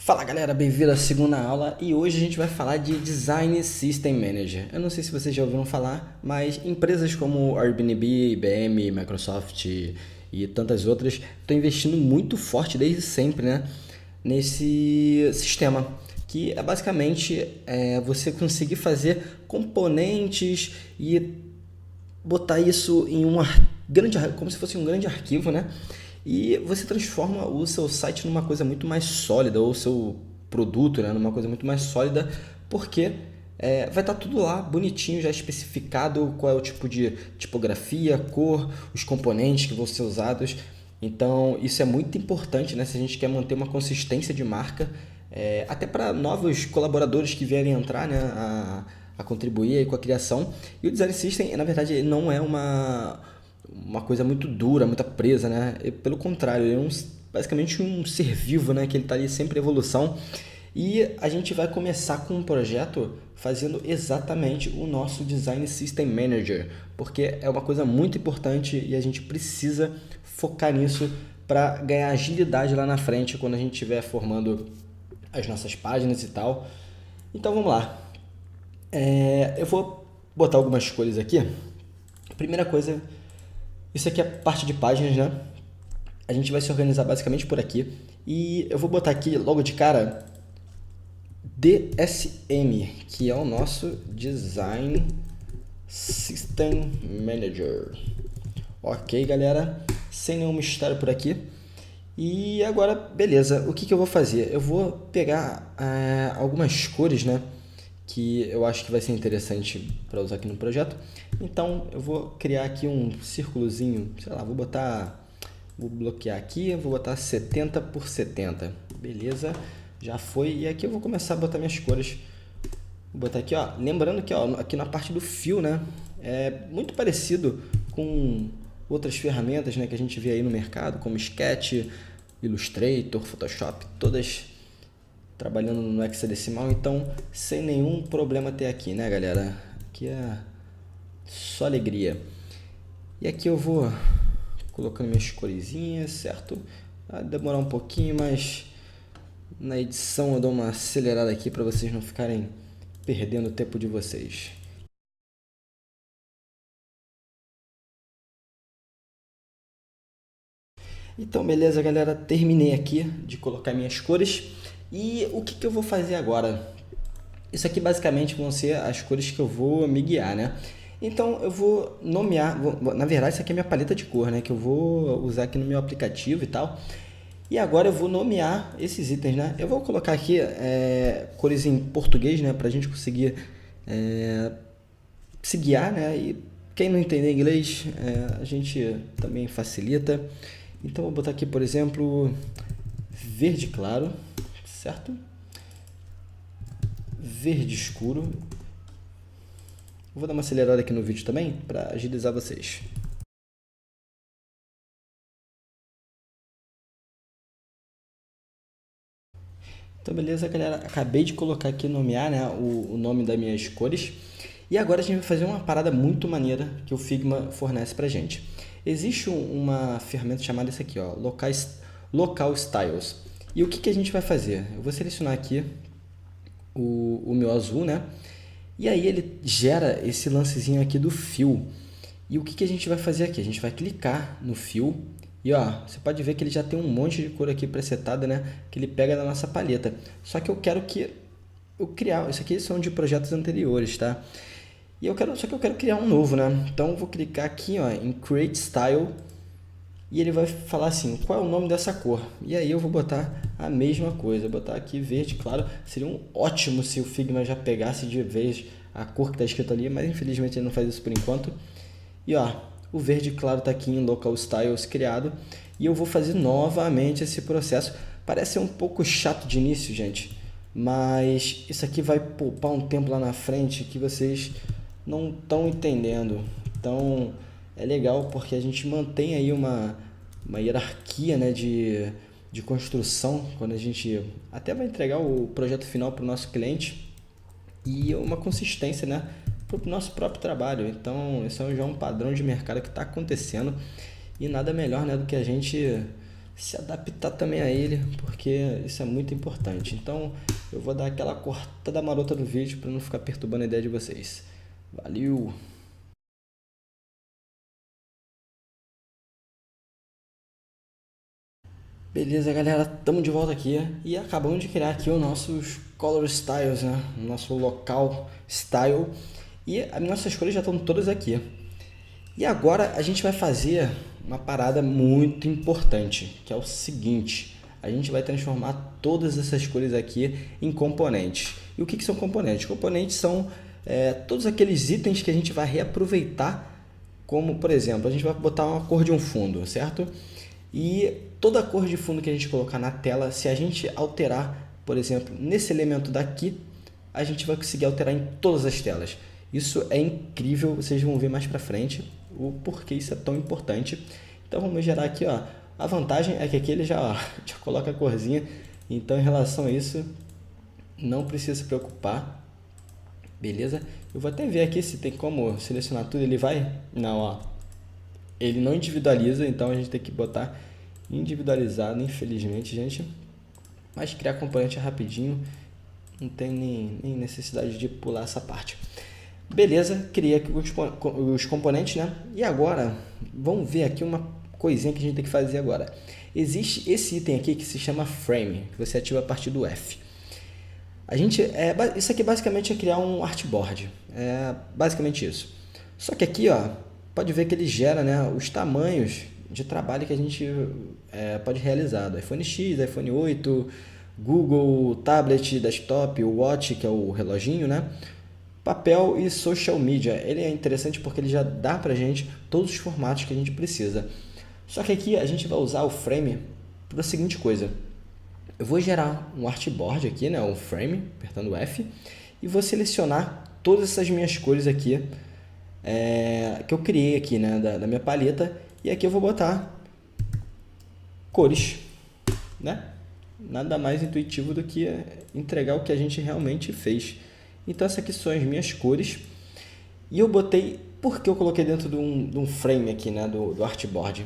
Fala galera, bem-vindo à segunda aula e hoje a gente vai falar de Design System Manager. Eu não sei se vocês já ouviram falar, mas empresas como Airbnb, IBM, Microsoft e tantas outras estão investindo muito forte desde sempre, né, nesse sistema, que é basicamente você conseguir fazer componentes e botar isso em grande, como se fosse um grande arquivo, né? E você transforma o seu site numa coisa muito mais sólida, ou o seu produto, né, numa coisa muito mais sólida, porque vai estar tudo lá bonitinho, já especificado qual é o tipo de tipografia, cor, os componentes que vão ser usados. Então, isso é muito importante, né, se a gente quer manter uma consistência de marca, até para novos colaboradores que vierem entrar, né, a contribuir aí com a criação. E o Design System, na verdade, ele não é uma coisa muito dura, muito presa, né? Pelo contrário, ele é basicamente um ser vivo, né? Que ele está ali sempre em evolução. E a gente vai começar com um projeto fazendo exatamente o nosso Design System Manager, porque é uma coisa muito importante e a gente precisa focar nisso para ganhar agilidade lá na frente quando a gente estiver formando as nossas páginas e tal. Então vamos lá. Eu vou botar algumas cores aqui. Primeira coisa, isso aqui é parte de páginas, né? A gente vai se organizar basicamente por aqui. E eu vou botar aqui logo de cara DSM, que é o nosso Design System Manager. Ok, galera? Sem nenhum mistério por aqui. E agora, beleza. O que eu vou fazer? Eu vou pegar algumas cores, né? Que eu acho que vai ser interessante para usar aqui no projeto. Então, eu vou criar aqui um círculozinho, sei lá, vou bloquear aqui, vou botar 70 por 70. Beleza, já foi. E aqui eu vou começar a botar minhas cores. Vou botar aqui, ó, lembrando que ó, aqui na parte do fio, né, é muito parecido com outras ferramentas, né, que a gente vê aí no mercado, como Sketch, Illustrator, Photoshop, todas trabalhando no hexadecimal, então sem nenhum problema até aqui, né, galera? Aqui é só alegria. E aqui eu vou colocando minhas coresinhas, certo? Vai demorar um pouquinho, mas na edição eu dou uma acelerada aqui para vocês não ficarem perdendo o tempo de vocês. Então, beleza, galera? Terminei aqui de colocar minhas cores. E o que eu vou fazer agora? Isso aqui basicamente vão ser as cores que eu vou me guiar, né? Então eu vou nomear, na verdade isso aqui é minha paleta de cor, né? Que eu vou usar aqui no meu aplicativo e tal. E agora eu vou nomear esses itens, né? Eu vou colocar aqui cores em português, né? Pra gente conseguir se guiar, né? E quem não entender inglês, a gente também facilita. Então eu vou botar aqui, por exemplo, verde claro, certo? Verde escuro. Vou dar uma acelerada aqui no vídeo também para agilizar vocês. Então beleza, galera, acabei de colocar aqui, nomear, né, o nome das minhas cores. E agora a gente vai fazer uma parada muito maneira que o Figma fornece pra gente. Existe uma ferramenta chamada essa aqui, ó, Local Styles. E o que a gente vai fazer? Eu vou selecionar aqui o meu azul, né? E aí ele gera esse lancezinho aqui do fio. E o que a gente vai fazer aqui? A gente vai clicar no fio e ó, você pode ver que ele já tem um monte de cor aqui presetada, né? Que ele pega da nossa paleta. Só que eu quero que eu criar, isso aqui são de projetos anteriores, tá? E só que eu quero criar um novo, né? Então eu vou clicar aqui, ó, em Create Style e ele vai falar assim, qual é o nome dessa cor? E aí eu vou botar a mesma coisa, vou botar aqui verde claro. Seria um ótimo se o Figma já pegasse de vez a cor que está escrito ali, mas infelizmente ele não faz isso por enquanto. E ó, o verde claro está aqui em Local Styles criado. E eu vou fazer novamente esse processo. Parece ser um pouco chato de início, gente, mas isso aqui vai poupar um tempo lá na frente que vocês não estão entendendo. Então é legal porque a gente mantém aí uma hierarquia, né, de construção quando a gente até vai entregar o projeto final para o nosso cliente e uma consistência, né, para o nosso próprio trabalho. Então isso já é um padrão de mercado que está acontecendo e nada melhor, né, do que a gente se adaptar também a ele, porque isso é muito importante. Então eu vou dar aquela cortada marota no vídeo para não ficar perturbando a ideia de vocês. Valeu! Beleza, galera, estamos de volta aqui e acabamos de criar aqui os nossos color styles, né? O nosso local style, e as nossas cores já estão todas aqui. E agora a gente vai fazer uma parada muito importante, que é o seguinte: a gente vai transformar todas essas cores aqui em componentes. E o que são componentes? Componentes são todos aqueles itens que a gente vai reaproveitar, como por exemplo, a gente vai botar uma cor de um fundo, certo? E toda a cor de fundo que a gente colocar na tela, se a gente alterar, por exemplo, nesse elemento daqui, a gente vai conseguir alterar em todas as telas. Isso é incrível, vocês vão ver mais pra frente o porquê isso é tão importante. Então vamos gerar aqui, ó. A vantagem é que aqui ele já coloca a corzinha, então em relação a isso, não precisa se preocupar, beleza? Eu vou até ver aqui se tem como selecionar tudo, ele vai? Não, ó. Ele não individualiza, então a gente tem que botar individualizado, infelizmente, gente. Mas criar componente é rapidinho, não tem nem necessidade de pular essa parte. Beleza, criei aqui os componentes, né? E agora, vamos ver aqui uma coisinha que a gente tem que fazer agora. Existe esse item aqui que se chama Frame, que você ativa a partir do F. Isso aqui basicamente é criar um artboard, é basicamente isso. Só que aqui, ó, pode ver que ele gera, né, os tamanhos de trabalho que a gente pode realizar. Do iPhone X, iPhone 8, Google, tablet, desktop, o Watch, que é o reloginho, né? Papel e social media. Ele é interessante porque ele já dá pra gente todos os formatos que a gente precisa. Só que aqui a gente vai usar o frame para a seguinte coisa. Eu vou gerar um artboard aqui, né, um frame, apertando F, e vou selecionar todas essas minhas cores aqui, que eu criei aqui, né, da minha paleta, e aqui eu vou botar cores, né? Nada mais intuitivo do que entregar o que a gente realmente fez. Então essas aqui são as minhas cores, e eu botei, por que eu coloquei dentro de um frame aqui, né, do artboard?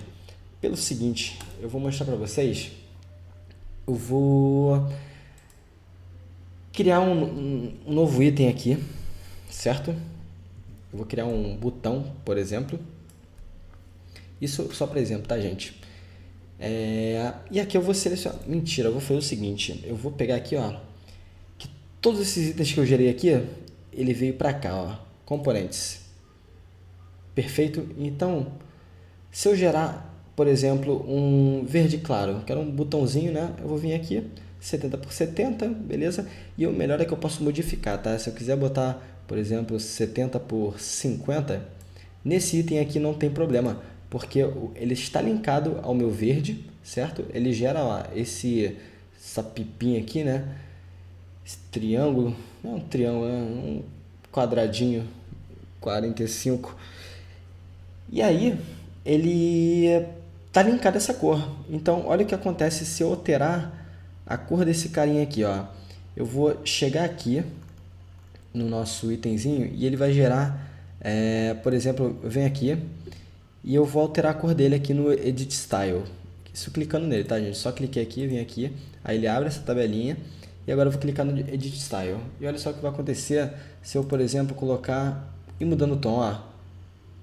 Pelo seguinte, eu vou mostrar para vocês, eu vou criar um novo item aqui, certo? Eu vou criar um botão, por exemplo. Isso só para exemplo, tá, gente? E aqui eu vou selecionar... Mentira, eu vou fazer o seguinte. Eu vou pegar aqui, ó. Que todos esses itens que eu gerei aqui, ele veio para cá, ó. Componentes. Perfeito? Então, se eu gerar, por exemplo, um verde claro, quero um botãozinho, né? Eu vou vir aqui, 70 por 70, beleza? E o melhor é que eu posso modificar, tá? Se eu quiser botar, por exemplo, 70 por 50, nesse item aqui não tem problema, porque ele está linkado ao meu verde, certo? Ele gera, ó, essa pipinha aqui, né? Esse triângulo, não é um triângulo, é um quadradinho 45. E aí, ele tá linkado a essa cor. Então, olha o que acontece se eu alterar a cor desse carinha aqui, ó. Eu vou chegar aqui no nosso itemzinho e ele vai gerar, por exemplo, eu venho aqui e eu vou alterar a cor dele aqui no Edit Style. Isso clicando nele, tá, gente? Só cliquei aqui, vem aqui, aí ele abre essa tabelinha e agora eu vou clicar no Edit Style. E olha só o que vai acontecer se eu, por exemplo, colocar e mudando o tom, ó.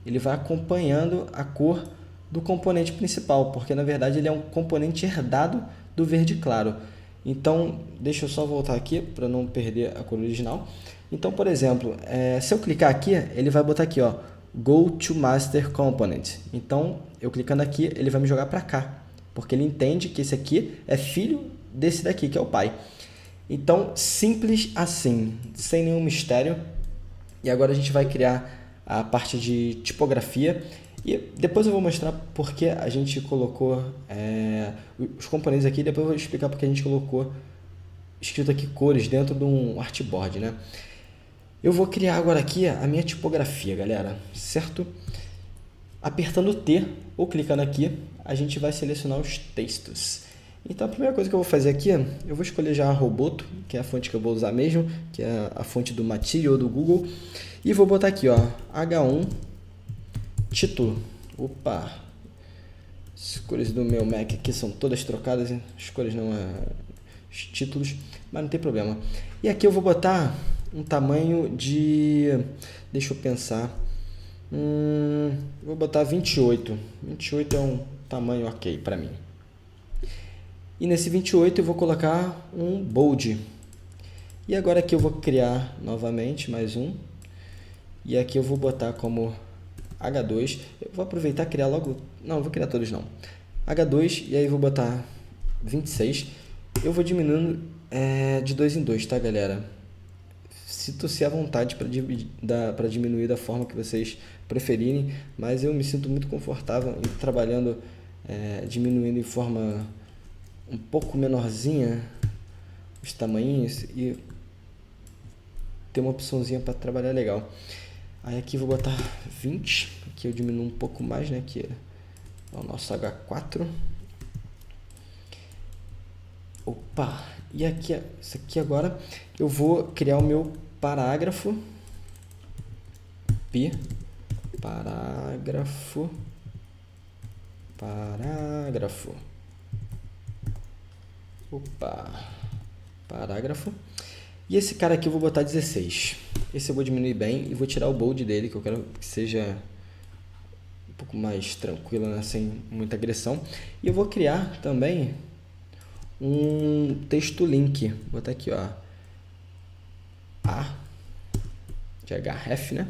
Ele vai acompanhando a cor do componente principal, porque na verdade ele é um componente herdado do verde claro. Então, deixa eu só voltar aqui para não perder a cor original. Então, por exemplo, se eu clicar aqui, ele vai botar aqui, ó, Go to Master Component. Então, eu clicando aqui, ele vai me jogar para cá, porque ele entende que esse aqui é filho desse daqui, que é o pai. Então, simples assim, sem nenhum mistério. E agora a gente vai criar a parte de tipografia e depois eu vou mostrar porque a gente colocou os componentes aqui, depois eu vou explicar porque a gente colocou escrito aqui cores dentro de um artboard, né? Eu vou criar agora aqui a minha tipografia, galera, certo? Apertando T ou clicando aqui, a gente vai selecionar os textos. Então a primeira coisa que eu vou fazer aqui, eu vou escolher já a Roboto, que é a fonte que eu vou usar mesmo, que é a fonte do Material do Google. E vou botar aqui, ó, H1 título. Opa! As cores do meu Mac aqui são todas trocadas, hein? As cores não, os títulos, mas não tem problema. E aqui eu vou botar um tamanho de, deixa eu pensar, vou botar 28. 28 é um tamanho ok para mim. E nesse 28 eu vou colocar um bold. E agora aqui eu vou criar novamente mais um. E aqui eu vou botar como H2. Eu vou aproveitar e criar logo... Não, vou criar todos não. H2 e aí vou botar 26. Eu vou diminuindo de 2 em 2, tá, galera? Sinto-se à vontade para diminuir da forma que vocês preferirem, mas eu me sinto muito confortável em trabalhando, diminuindo em forma um pouco menorzinha os tamanhos e ter uma opçãozinha para trabalhar legal. Aí aqui vou botar 20, aqui eu diminuo um pouco mais, né, que é o nosso H4. Opa, e aqui, isso aqui agora eu vou criar o meu parágrafo, parágrafo, e esse cara aqui eu vou botar 16. Esse eu vou diminuir bem e vou tirar o bold dele, que eu quero que seja um pouco mais tranquilo, né, sem muita agressão. E eu vou criar também um texto link, vou botar aqui, ó, A de href, né?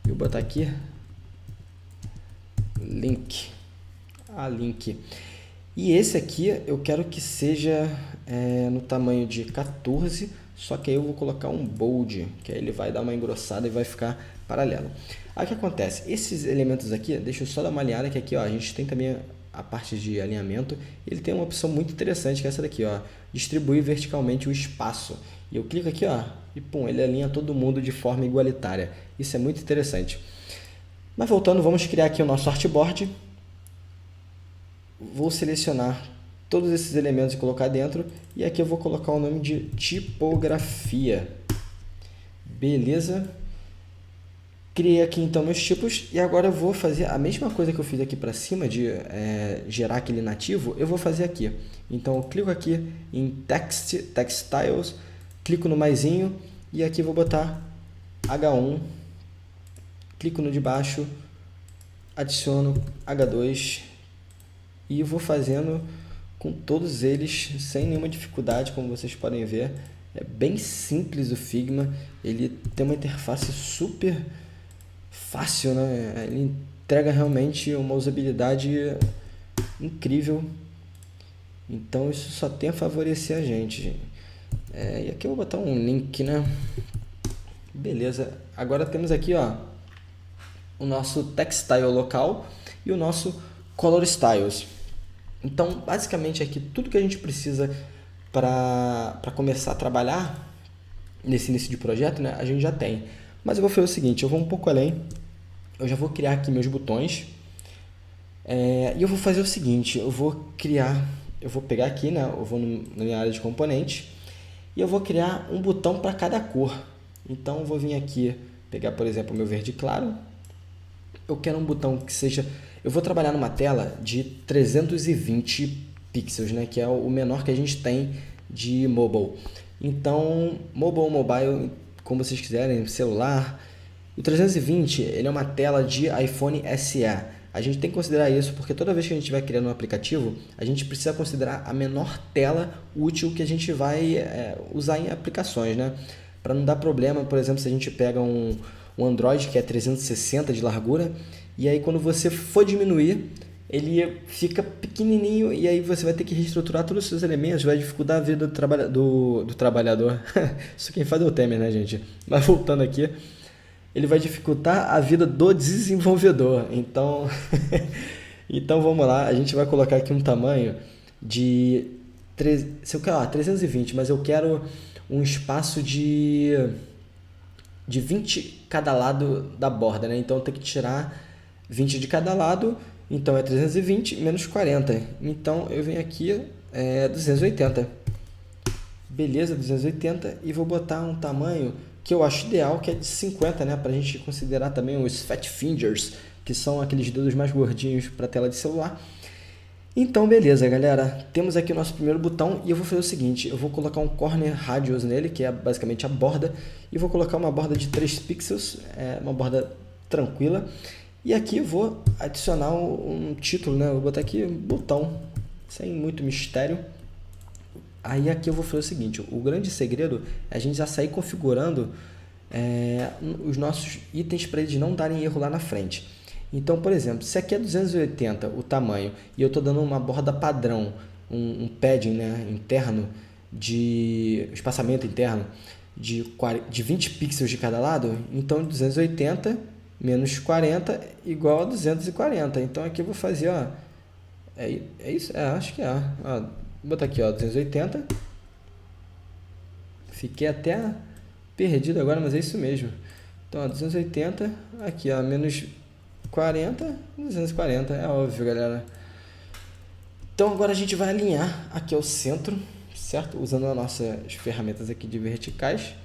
E vou botar aqui link, link. E esse aqui eu quero que seja no tamanho de 14, só que aí eu vou colocar um bold, que aí ele vai dar uma engrossada e vai ficar paralelo. Aí o que acontece? Esses elementos aqui, deixa eu só dar uma alinhada, que aqui, ó, a gente tem também a parte de alinhamento. Ele tem uma opção muito interessante, que é essa daqui, ó, distribuir verticalmente o espaço. E eu clico aqui, ó, e pum, ele alinha todo mundo de forma igualitária. Isso é muito interessante. Mas voltando, vamos criar aqui o nosso artboard. Vou selecionar todos esses elementos e colocar dentro. E aqui eu vou colocar o nome de tipografia. Beleza? Criei aqui então meus tipos e agora eu vou fazer a mesma coisa que eu fiz aqui para cima de gerar aquele nativo, eu vou fazer aqui. Então eu clico aqui em Text Styles, clico no maisinho e aqui vou botar H1, clico no de baixo, adiciono H2 e vou fazendo com todos eles sem nenhuma dificuldade, como vocês podem ver. É bem simples o Figma, ele tem uma interface super fácil, né? Ele entrega realmente uma usabilidade incrível. Então isso só tem a favorecer a gente. E aqui eu vou botar um link, né? Beleza. Agora temos aqui, ó, o nosso text style local e o nosso color styles. Então, basicamente aqui tudo que a gente precisa para começar a trabalhar nesse início de projeto, né, a gente já tem. Mas eu vou fazer o seguinte, eu vou um pouco além, eu já vou criar aqui meus botões, e eu vou fazer o seguinte, eu vou pegar aqui, né, eu vou na minha área de componentes, e eu vou criar um botão para cada cor. Então eu vou vir aqui, pegar por exemplo o meu verde claro, eu quero um botão que seja, eu vou trabalhar numa tela de 320 pixels, né, que é o menor que a gente tem de mobile. Então, mobile, como vocês quiserem, celular. O 320 ele é uma tela de iPhone SE. A gente tem que considerar isso porque toda vez que a gente vai criando um aplicativo, a gente precisa considerar a menor tela útil que a gente vai usar em aplicações, né? Para não dar problema, por exemplo, se a gente pega um Android que é 360 de largura, e aí quando você for diminuir, ele fica pequenininho e aí você vai ter que reestruturar todos os seus elementos, vai dificultar a vida do trabalhador. Isso quem faz é o Temer, né, gente? Mas voltando aqui, ele vai dificultar a vida do desenvolvedor. Então, então vamos lá, a gente vai colocar aqui um tamanho de 320, mas eu quero um espaço de 20 cada lado da borda, né? Então eu tenho que tirar 20 de cada lado. Então é 320 menos 40. Então eu venho aqui 280. Beleza, 280. E vou botar um tamanho que eu acho ideal, que é de 50, né? Para a gente considerar também os fat fingers, que são aqueles dedos mais gordinhos para tela de celular. Então, beleza, galera. Temos aqui o nosso primeiro botão e eu vou fazer o seguinte. Eu vou colocar um corner radius nele, que é basicamente a borda. E vou colocar uma borda de 3 pixels, uma borda tranquila. E aqui eu vou adicionar um título, né? Eu vou botar aqui botão, sem muito mistério. Aí aqui eu vou fazer o seguinte. O grande segredo é a gente já sair configurando os nossos itens para eles não darem erro lá na frente. Então, por exemplo, se aqui é 280 o tamanho e eu estou dando uma borda padrão, um padding, né, interno, de espaçamento interno de 20 pixels de cada lado, então 280 menos 40 igual a 240. Então aqui eu vou fazer, ó, é isso? Acho que é. Ó, vou botar aqui, ó, 280. Fiquei até perdido agora, mas é isso mesmo. Então, ó, 280, aqui, ó, menos 40, 240, é óbvio, galera. Então, agora a gente vai alinhar aqui ao centro, certo? Usando as nossas ferramentas aqui de verticais.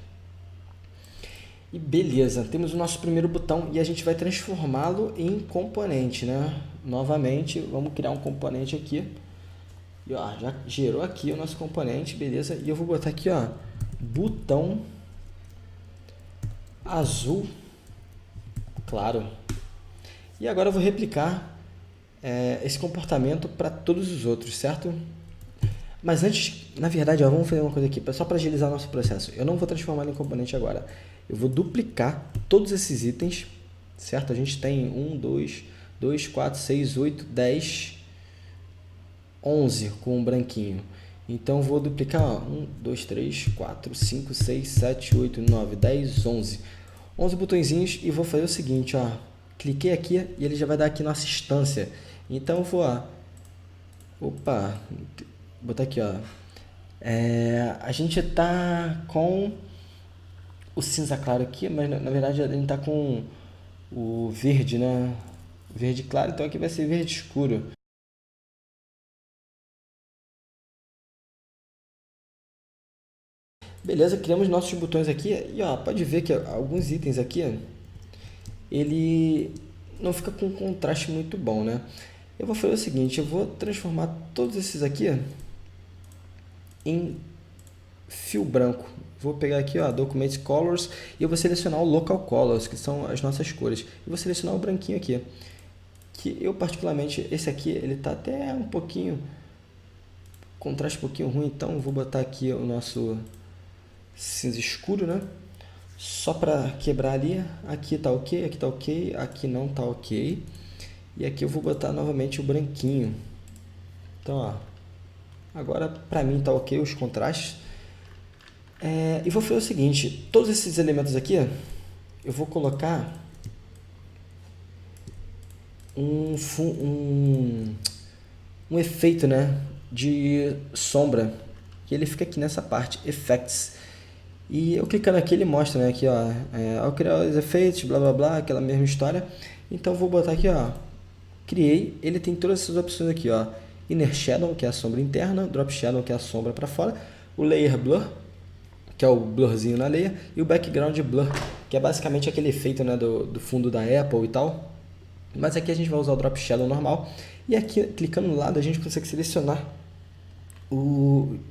E beleza, temos o nosso primeiro botão e a gente vai transformá-lo em componente, né? Novamente, vamos criar um componente aqui. E ó, já gerou aqui o nosso componente, beleza? E eu vou botar aqui, ó, botão azul claro. E agora eu vou replicar esse comportamento para todos os outros, certo? Mas antes, na verdade, ó, vamos fazer uma coisa aqui, só para agilizar o nosso processo. Eu não vou transformar ele em componente agora. Eu vou duplicar todos esses itens, certo? A gente tem 1, 2, 4, 6, 8, 10, 11 com um branquinho. Então, vou duplicar, ó, 1, 2, 3, 4, 5, 6, 7, 8, 9, 10, 11. 11 botõezinhos e vou fazer o seguinte, ó. Cliquei aqui e ele já vai dar aqui nossa instância. Então, eu vou, ó, opa, botar aqui, ó. A gente tá com o cinza claro aqui, mas na verdade a gente tá com o verde, né? Verde claro, então aqui vai ser verde escuro. Beleza, criamos nossos botões aqui e ó, pode ver que alguns itens aqui, ele não fica com um contraste muito bom, né? Eu vou fazer o seguinte, eu vou transformar todos esses aqui em fio branco. Vou pegar aqui, ó, Document Colors e eu vou selecionar o Local Colors, que são as nossas cores. E vou selecionar o branquinho aqui, que eu particularmente, esse aqui, ele tá até um pouquinho, contraste um pouquinho ruim, então vou botar aqui o nosso cinza escuro, né? Só para quebrar ali, aqui tá ok, aqui tá ok, aqui não tá ok. E aqui eu vou botar novamente o branquinho. Então, ó, agora para mim tá ok os contrastes. E vou fazer o seguinte, todos esses elementos aqui, eu vou colocar um efeito, né, de sombra, que ele fica aqui nessa parte, Effects. E eu clicando aqui, ele mostra, né, aqui, ó, ao criar os efeitos, blá blá blá, aquela mesma história. Então, vou botar aqui, ó, criei, ele tem todas essas opções aqui, ó, Inner Shadow, que é a sombra interna, Drop Shadow, que é a sombra para fora, o Layer Blur, que é o blurzinho na layer, e o Background Blur, que é basicamente aquele efeito, né, do fundo da Apple e tal. Mas aqui a gente vai usar o Drop Shadow normal, e aqui, clicando no lado, a gente consegue selecionar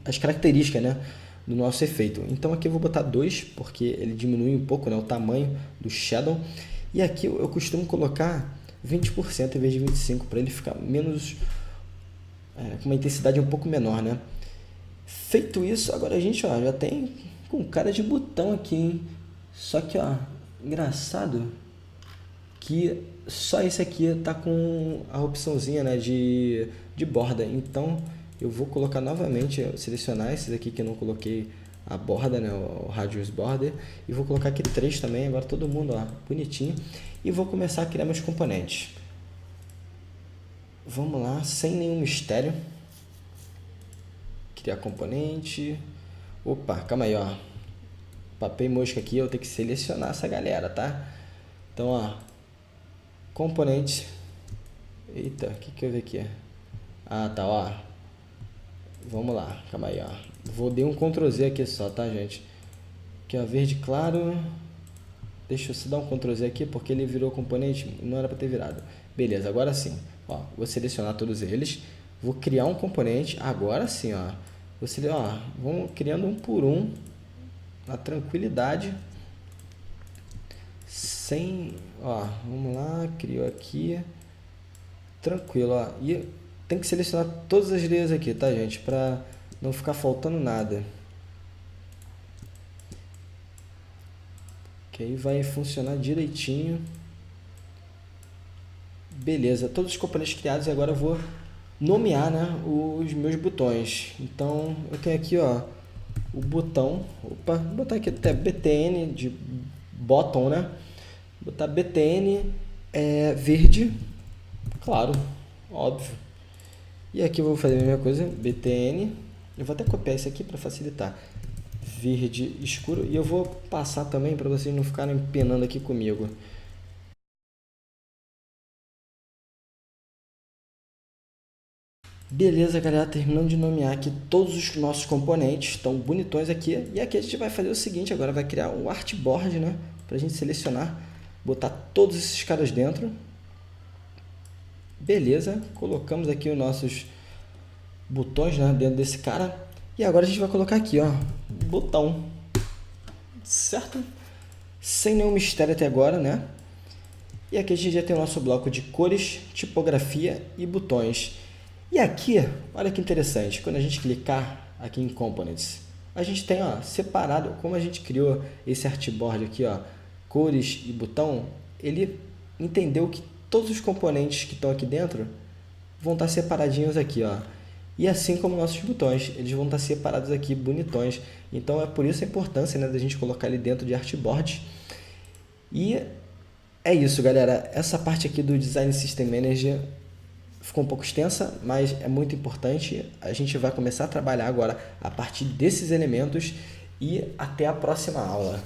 as características, né, do nosso efeito. Então aqui eu vou botar 2, porque ele diminui um pouco, né, o tamanho do Shadow. E aqui eu costumo colocar 20% em vez de 25%, para ele ficar menos, com uma intensidade um pouco menor, né. Feito isso, agora a gente, ó, já tem com cara de botão aqui, hein? Só que, ó, engraçado que só esse aqui tá com a opçãozinha, né, de borda. Então, eu vou colocar novamente, selecionar esses aqui que eu não coloquei a borda, né, o Radius Border. E vou colocar aqui 3 também, agora todo mundo, ó, bonitinho. E vou começar a criar meus componentes. Vamos lá, sem nenhum mistério. Criar componente. Opa, calma aí, ó. Papel e mosca aqui, eu tenho que selecionar essa galera, tá? Então, ó. Componente. Eita, o que eu vi aqui? Ah, tá, ó. Vamos lá, calma aí, ó. Vou dar um Ctrl Z aqui só, tá, gente? Aqui, ó, verde claro. Deixa eu só dar um Ctrl Z aqui, porque ele virou componente, não era para ter virado. Beleza, agora sim. Ó, vou selecionar todos eles. Vou criar um componente, agora sim, ó. Você, ó, vamos criando um por um, na tranquilidade, sem, ó, vamos lá, criou aqui, tranquilo, ó. E tem que selecionar todas as layers aqui, tá, gente? Pra não ficar faltando nada. Que aí vai funcionar direitinho. Beleza, todos os componentes criados e agora eu vou nomear, né, os meus botões. Então eu tenho aqui, ó, o botão, opa, vou botar aqui até BTN de bottom, né? Vou botar BTN verde, claro, óbvio. E aqui eu vou fazer a mesma coisa, BTN, eu vou até copiar isso aqui para facilitar. Verde escuro, e eu vou passar também para vocês não ficarem penando aqui comigo. Beleza, galera, terminando de nomear aqui todos os nossos componentes, estão bonitões aqui. E aqui a gente vai fazer o seguinte, agora vai criar um artboard, né? Para a gente selecionar, botar todos esses caras dentro. Beleza, colocamos aqui os nossos botões, né, dentro desse cara. E agora a gente vai colocar aqui, ó, botão, certo? Sem nenhum mistério até agora, né? E aqui a gente já tem o nosso bloco de cores, tipografia e botões. E aqui, olha que interessante, quando a gente clicar aqui em Components, a gente tem, ó, separado, como a gente criou esse artboard aqui, ó, cores e botão, ele entendeu que todos os componentes que estão aqui dentro vão estar separadinhos aqui, ó. E assim como nossos botões, eles vão estar separados aqui, bonitões. Então é por isso a importância, né, da gente colocar ele dentro de artboard. E é isso, galera. Essa parte aqui do Design System Manager ficou um pouco extensa, mas é muito importante. A gente vai começar a trabalhar agora a partir desses elementos e até a próxima aula.